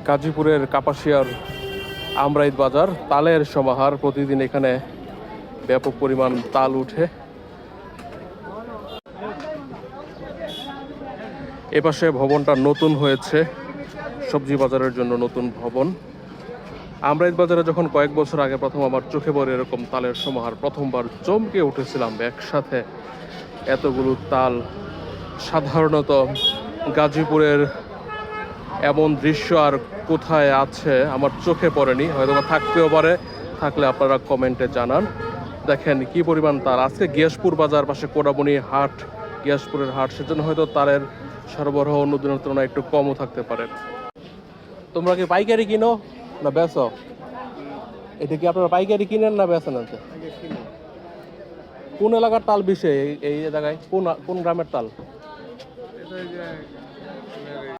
গাজীপুরের কাপাসিয়ার আমরাইত বাজার, তালের সমাহার। প্রতিদিন এখানে ব্যাপক পরিমাণ তাল উঠে। এপাশে ভবনটা নতুন হয়েছে, সবজি বাজারের জন্য নতুন ভবন। আমরাইত বাজারে যখন কয়েক বছর আগে প্রথম আমার চোখে পড়ে এরকম তালের সমাহার, প্রথমবার চমকে উঠেছিলাম। একসাথে এতগুলো তাল সাধারণত গাজীপুরের এমন দৃশ্য আর কোথায় আছে আমার চোখে পড়েনি, হয়তো থাকতেও পারে, থাকলে আপনারা কমেন্টে জানান। দেখেন কি পরিমাণ তাল। আজকে গিয়াসপুর বাজার, পাশে কোড়াবনি হাট, গিয়াসপুরের হাট, সেজন্য হয়তো তালের সরবরাহ অন্য দিনের তুলনায় একটু কমও থাকতে পারে। তোমরা কি পাইকারি কিনো না বেচো? এটা কি আপনারা পাইকারি কিনেন না বেচেন? আনতে কোন এলাকার তাল বেশি এই জায়গায়? কোন কোন গ্রামের তাল?